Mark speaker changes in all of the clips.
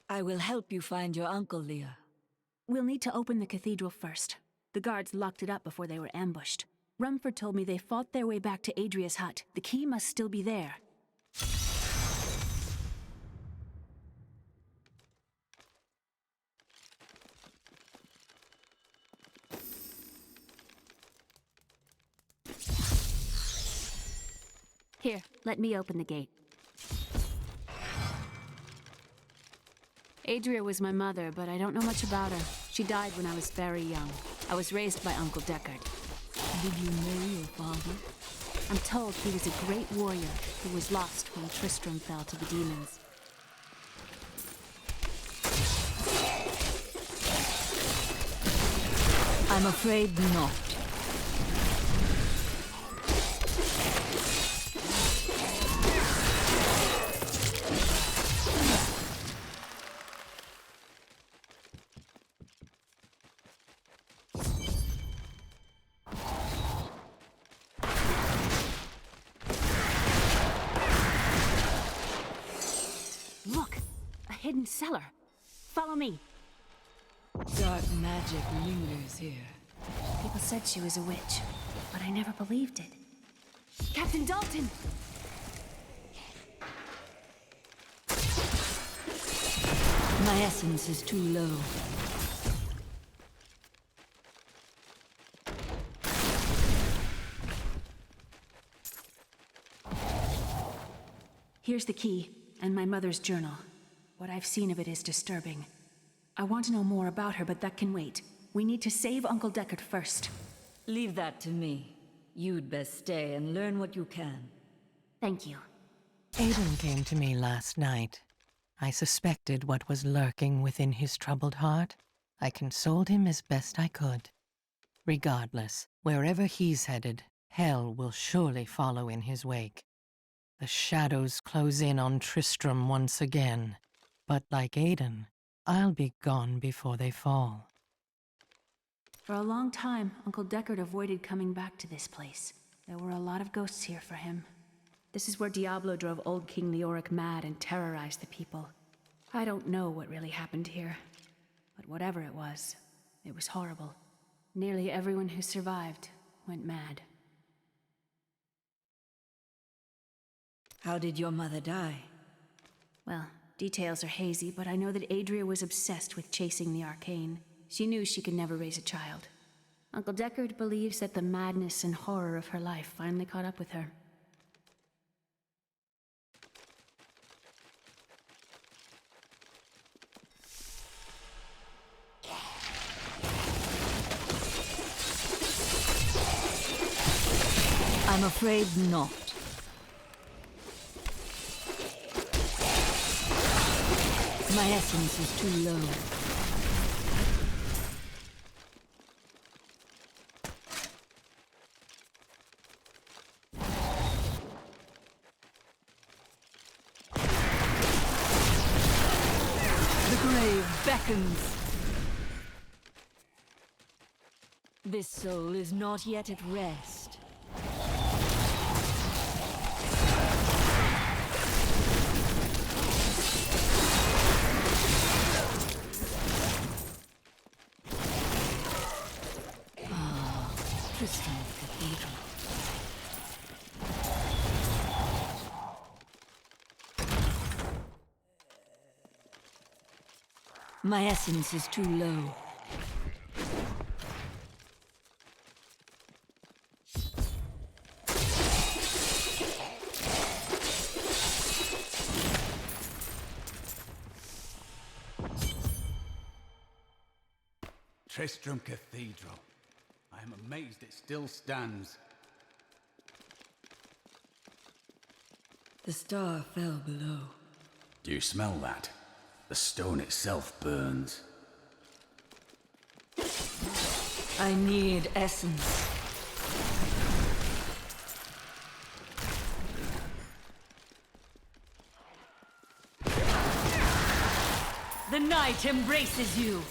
Speaker 1: I will help you find your uncle, Leah.
Speaker 2: We'll need to open the cathedral first. The guards locked it up before they were ambushed. Rumford told me they fought their way back to ADRIA'S hut. The key must still be there. Here, let me open the gate. Adria was my mother, but I don't know much about her. She died when I was very young. I was raised by Uncle Deckard.
Speaker 1: Did you know your father?
Speaker 2: I'm told he was a great warrior who was lost when Tristram fell to the demons.
Speaker 1: I'm afraid not.
Speaker 2: Look! A hidden cellar! Follow me!
Speaker 1: Dark magic lingers here.
Speaker 2: People said she was a witch, but I never believed it. Captain Dalton!
Speaker 1: My essence is too low.
Speaker 2: Here's the key, and my mother's journal. What I've seen of it is disturbing. I want to know more about her, but that can wait. We need to save Uncle Deckard first.
Speaker 1: Leave that to me. You'd best stay and learn what you can.
Speaker 2: Thank you.
Speaker 3: Aiden came to me last night. I suspected what was lurking within his troubled heart. I consoled him as best I could. Regardless, wherever he's headed, hell will surely follow in his wake. The shadows close in on Tristram once again, but like Aiden, I'll be gone before they fall.
Speaker 2: For a long time, Uncle Deckard avoided coming back to this place. There were a lot of ghosts here for him. This is where Diablo drove old King Leoric mad and terrorized the people. I don't know what really happened here, but whatever it was horrible. Nearly everyone who survived went mad.
Speaker 1: How did your mother die?
Speaker 2: Well, details are hazy, but I know that Adria was obsessed with chasing the arcane. She knew she could never raise a child. Uncle Deckard believes that the madness and horror of her life finally caught up with her.
Speaker 1: I'm afraid not. My essence is too low. The grave beckons. This soul is not yet at rest. TRISTRAM's Cathedral. My essence is too low.
Speaker 4: Tristram Cathedral. I am amazed it still stands.
Speaker 1: The star fell below.
Speaker 4: Do you smell that? The stone itself burns.
Speaker 1: I need essence. The night embraces you.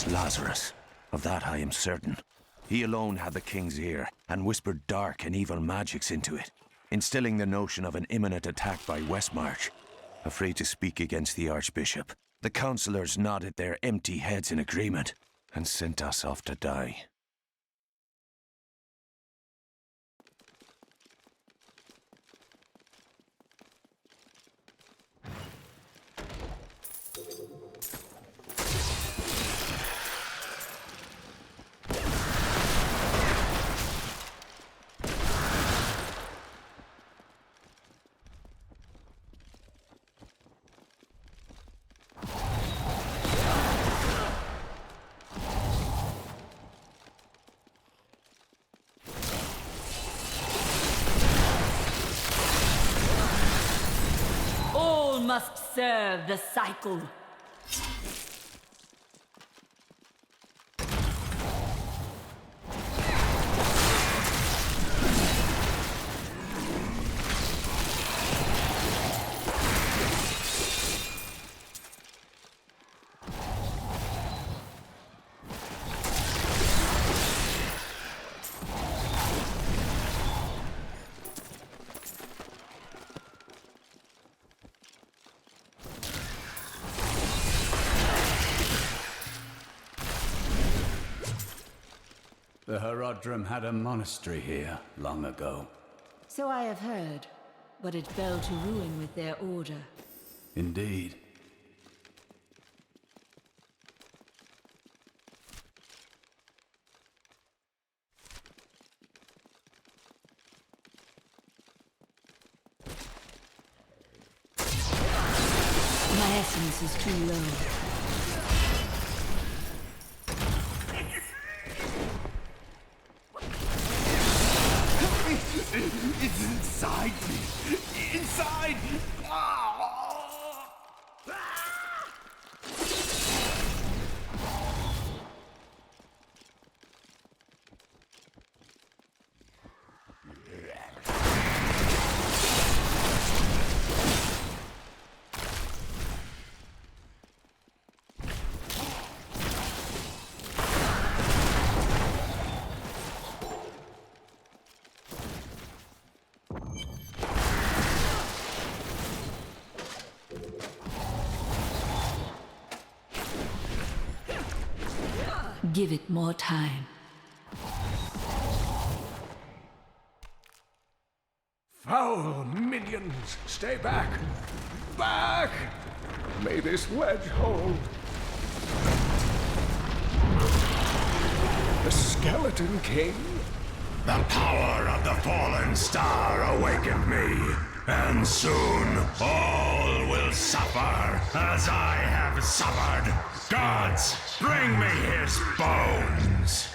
Speaker 5: was Lazarus. Of that I am certain. He alone had the king's ear, and whispered dark and evil magics into it, instilling the notion of an imminent attack by Westmarch. Afraid to speak against the Archbishop, the councillors nodded their empty heads in agreement, and sent us off to die.
Speaker 1: All must serve the cycle.
Speaker 4: The Herodrum had a monastery here long ago.
Speaker 1: So I have heard, but it fell to ruin with their order.
Speaker 4: Indeed.
Speaker 1: My essence is too low.
Speaker 6: It's inside me! Inside!
Speaker 1: Give it more time.
Speaker 6: Foul minions! Stay back! Back! May this ledge hold. The Skeleton King?
Speaker 7: The power of the fallen star awakened me, and soon all will suffer as I have suffered. Gods, bring me his bones!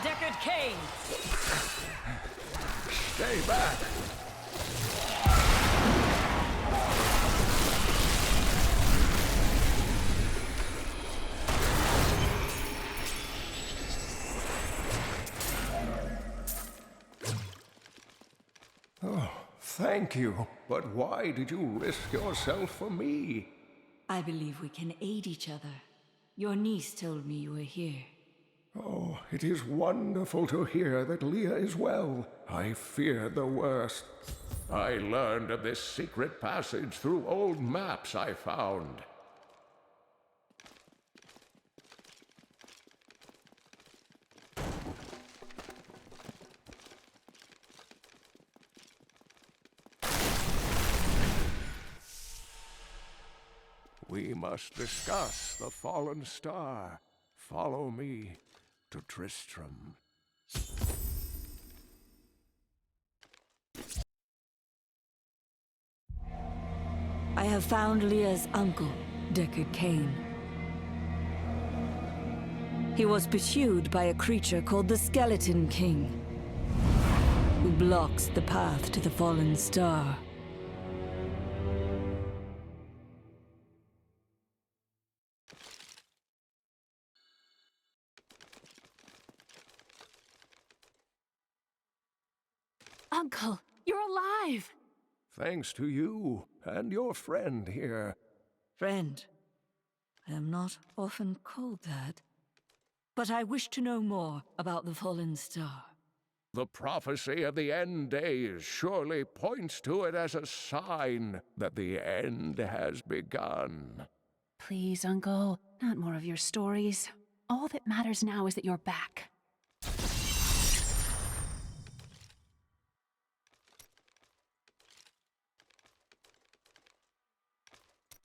Speaker 1: Deckard Cain!
Speaker 6: Stay back! Oh, thank you. But why did you risk yourself for me?
Speaker 1: I believe we can aid each other. Your niece told me you were here.
Speaker 6: Oh, it is wonderful to hear that Leah is well. I feared the worst. I learned of this secret passage through old maps I found. We must discuss the fallen star. Follow me to Tristram.
Speaker 1: I have found Leah's uncle, Deckard Cain. He was pursued by a creature called the Skeleton King, who blocks the path to the fallen star.
Speaker 2: Uncle, you're alive!
Speaker 6: Thanks to you and your friend here.
Speaker 1: Friend, I am not often called that. But I wish to know more about the fallen star.
Speaker 6: The prophecy of the end days surely points to it as a sign that the end has begun.
Speaker 2: Please, Uncle, not more of your stories. All that matters now is that you're back.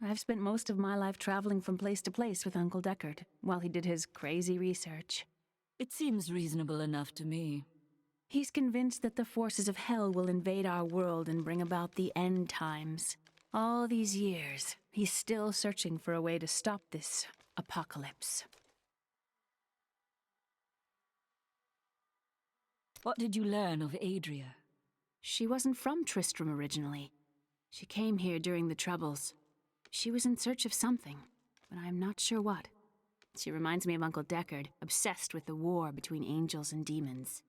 Speaker 2: I've spent most of my life traveling from place to place with Uncle Deckard, while he did his crazy research.
Speaker 1: It seems reasonable enough to me.
Speaker 2: He's convinced that the forces of hell will invade our world and bring about the end times. All these years, he's still searching for a way to stop this apocalypse.
Speaker 1: What did you learn of Adria?
Speaker 2: She wasn't from Tristram originally. She came here during the Troubles. She was in search of something, but I'm not sure what. She reminds me of Uncle Deckard, obsessed with the war between angels and demons.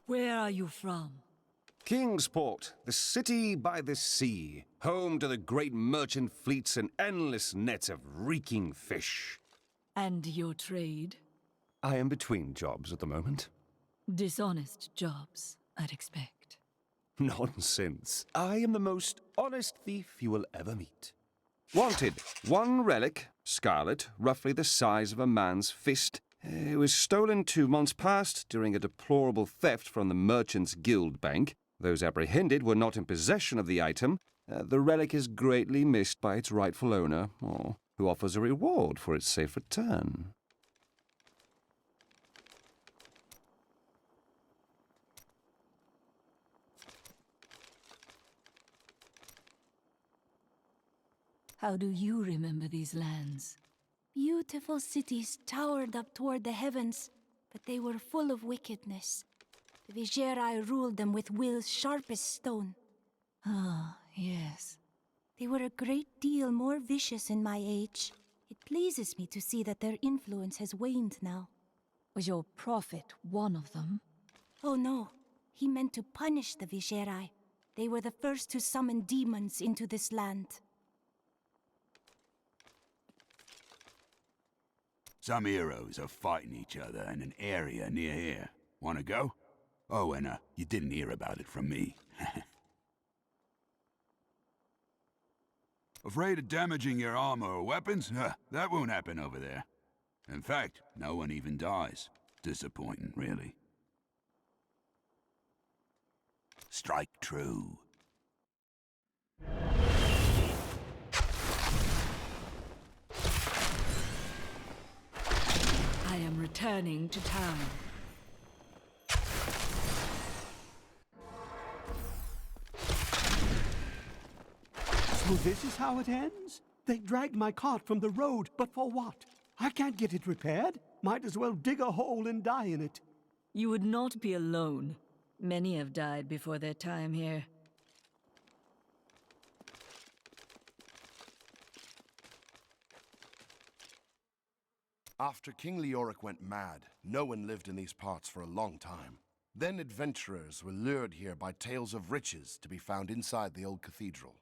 Speaker 1: Where are you from?
Speaker 8: Kingsport, the city by the sea, home to the great merchant fleets and endless nets of reeking fish.
Speaker 1: And your trade?
Speaker 8: I am between jobs at the moment.
Speaker 1: Dishonest jobs, I'd expect.
Speaker 8: Nonsense. I am the most honest thief you will ever meet. Wanted, one relic, scarlet, roughly the size of a man's fist. It was stolen 2 months past during a deplorable theft from the Merchants Guild Bank. Those apprehended were not in possession of the item. The relic is greatly missed by its rightful owner, who offers a reward for its safe return.
Speaker 1: How do you remember these lands?
Speaker 9: Beautiful cities towered up toward the heavens, but they were full of wickedness. The Vigerai ruled them with will's sharpest stone.
Speaker 1: Ah, yes.
Speaker 9: They were a great deal more vicious in my age. It pleases me to see that their influence has waned now.
Speaker 1: Was your prophet one of them?
Speaker 9: Oh no, he meant to punish the Vigerai. They were the first to summon demons into this land.
Speaker 4: Some heroes are fighting each other in an area near here. Wanna go? Oh, and you didn't hear about it from me. Afraid of damaging your armor or weapons? That won't happen over there. In fact, no one even dies. Disappointing, really. Strike true.
Speaker 1: I am returning to town.
Speaker 10: So this is how it ends? They dragged my cart from the road, but for what? I can't get it repaired. Might as well dig a hole and die in it.
Speaker 1: You would not be alone. Many have died before their time here.
Speaker 11: After King Leoric went mad, no one lived in these parts for a long time. Then adventurers were lured here by tales of riches to be found inside the old cathedral.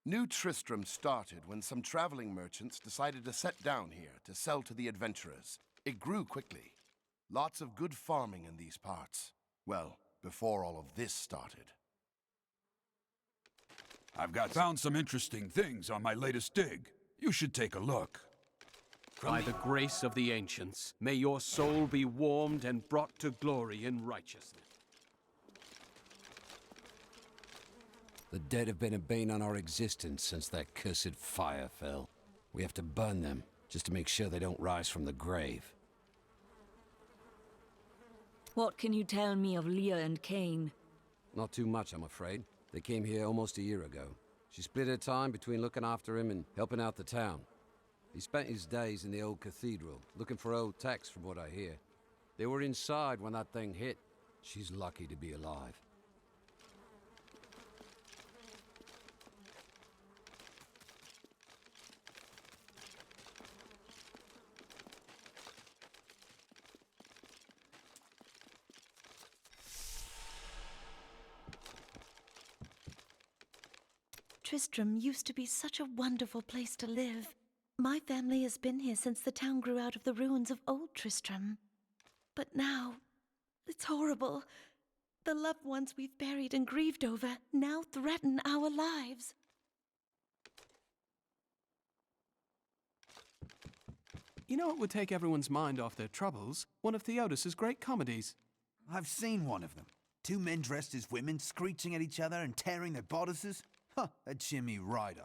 Speaker 11: New Tristram started when some traveling merchants decided to set down here to sell to the adventurers. It grew quickly. Lots of good farming in these parts. Well, before all of this started.
Speaker 7: I've found some interesting things on my latest dig. You should take a look.
Speaker 12: By the grace of the ancients, may your soul be warmed and brought to glory in righteousness.
Speaker 13: The dead have been a bane on our existence since that cursed fire fell. We have to burn them, just to make sure they don't rise from the grave.
Speaker 1: What can you tell me of Leah and Cain?
Speaker 13: Not too much, I'm afraid. They came here almost a year ago. She split her time between looking after him and helping out the town. He spent his days in the old cathedral, looking for old texts from what I hear. They were inside when that thing hit. She's lucky to be alive.
Speaker 14: Tristram used to be such a wonderful place to live. My family has been here since the town grew out of the ruins of old Tristram. But now, it's horrible. The loved ones we've buried and grieved over now threaten our lives.
Speaker 12: You know what would take everyone's mind off their troubles? One of Theodos's great comedies.
Speaker 15: I've seen one of them. Two men dressed as women, screeching at each other and tearing their bodices. Huh, a Jimmy Rider.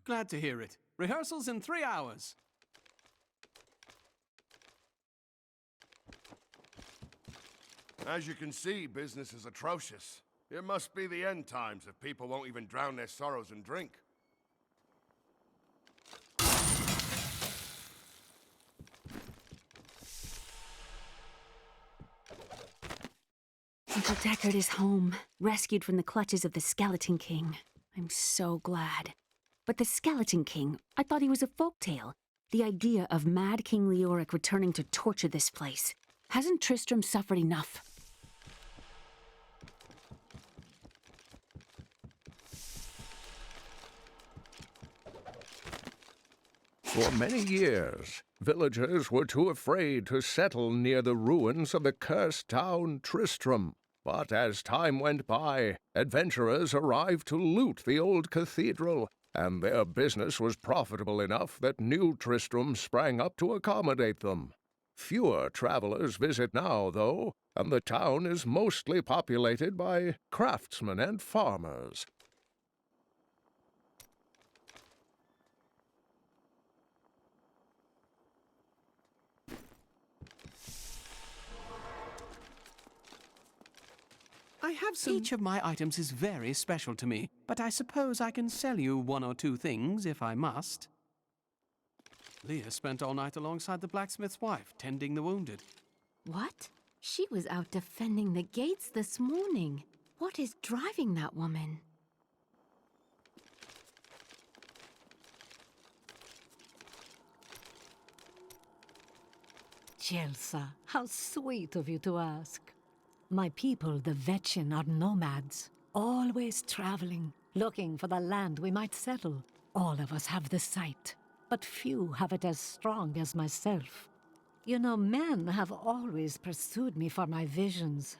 Speaker 12: Glad to hear it. Rehearsals in 3 hours.
Speaker 11: As you can see, business is atrocious. It must be the end times if people won't even drown their sorrows in drink.
Speaker 2: Uncle Deckard is home, rescued from the clutches of the Skeleton King. I'm so glad. But the Skeleton King, I thought he was a folktale. The idea of Mad King Leoric returning to torture this place. Hasn't Tristram suffered enough?
Speaker 6: For many years, villagers were too afraid to settle near the ruins of the cursed town Tristram. But as time went by, adventurers arrived to loot the old cathedral, and their business was profitable enough that new Tristram sprang up to accommodate them. Fewer travelers visit now, though, and the town is mostly populated by craftsmen and farmers.
Speaker 12: I have some... Each of my items is very special to me, but I suppose I can sell you 1 or 2 things if I must. Leah spent all night alongside the blacksmith's wife, tending the wounded.
Speaker 2: What? She was out defending the gates this morning. What is driving that woman?
Speaker 16: Jelsa, how sweet of you to ask. My people, the Vetchen, are nomads, always traveling, looking for the land we might settle. All of us have the sight, but few have it as strong as myself. You know, men have always pursued me for my visions.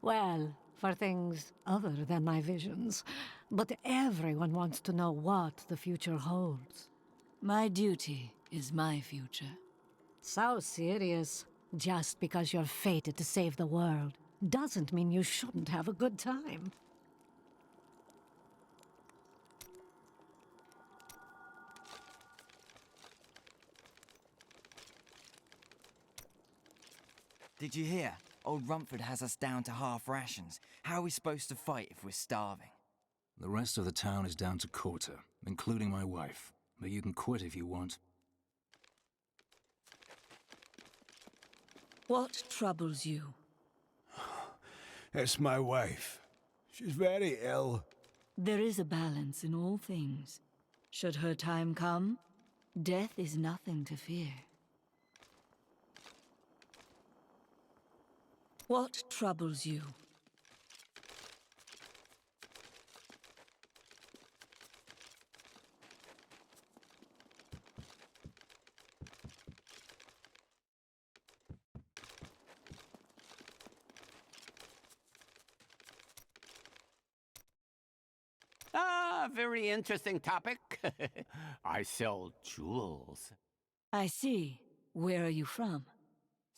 Speaker 16: Well, for things other than my visions. But everyone wants to know what the future holds.
Speaker 1: My duty is my future.
Speaker 16: So serious. Just because you're fated to save the world doesn't mean you shouldn't have a good time.
Speaker 17: Did you hear? Old Rumford has us down to half rations. How are we supposed to fight if we're starving?
Speaker 18: The rest of the town is down to quarter, including my wife. But you can quit if you want.
Speaker 1: What troubles you?
Speaker 19: It's my wife. She's very ill.
Speaker 1: There is a balance in all things. Should her time come, death is nothing to fear. What troubles you?
Speaker 20: Ah, very interesting topic. I sell jewels.
Speaker 1: I see. Where are you from?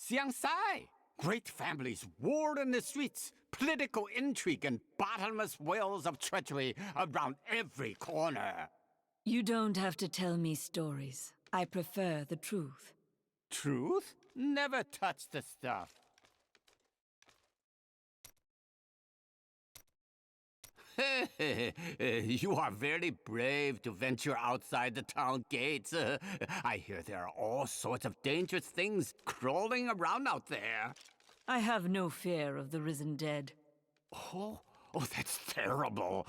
Speaker 20: Xiangsai. Great families warred in the streets. Political intrigue and bottomless wells of treachery around every corner.
Speaker 1: You don't have to tell me stories. I prefer the truth.
Speaker 20: Truth? Never touch the stuff. You are very brave to venture outside the town gates. I hear there are all sorts of dangerous things crawling around out there.
Speaker 1: I have no fear of the risen dead.
Speaker 20: Oh, that's terrible.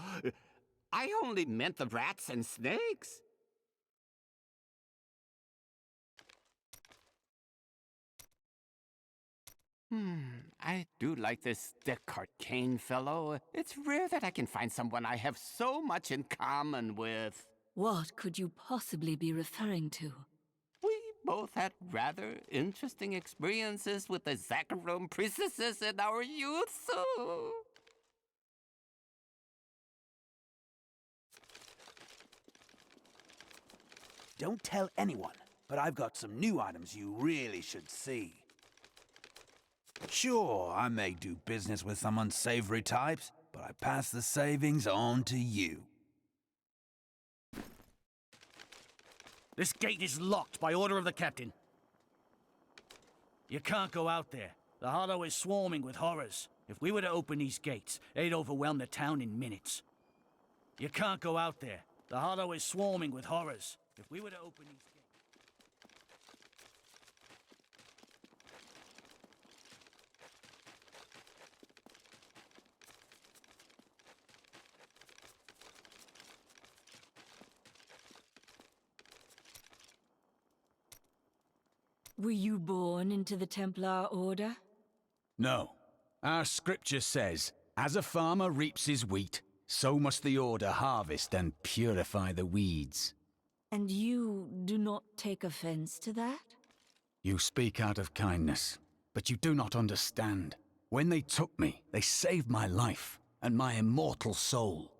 Speaker 20: I only meant the rats and snakes. I do like this Descartes Cain fellow. It's rare that I can find someone I have so much in common with.
Speaker 1: What could you possibly be referring to?
Speaker 20: We both had rather interesting experiences with the Zakharum priestesses in our youth, so...
Speaker 15: Don't tell anyone, but I've got some new items you really should see. Sure, I may do business with some unsavory types, but I pass the savings on to you.
Speaker 21: This gate is locked by order of the captain. You can't go out there. The Hollow is swarming with horrors. If we were to open these gates, they'd overwhelm the town in minutes. You can't go out there. The Hollow is swarming with horrors. If we were to open these gates...
Speaker 1: Were you born into the Templar Order?
Speaker 22: No. Our scripture says, as a farmer reaps his wheat, so must the Order harvest and purify the weeds.
Speaker 1: And you do not take offense to that?
Speaker 22: You speak out of kindness, but you do not understand. When they took me, they saved my life and my immortal soul.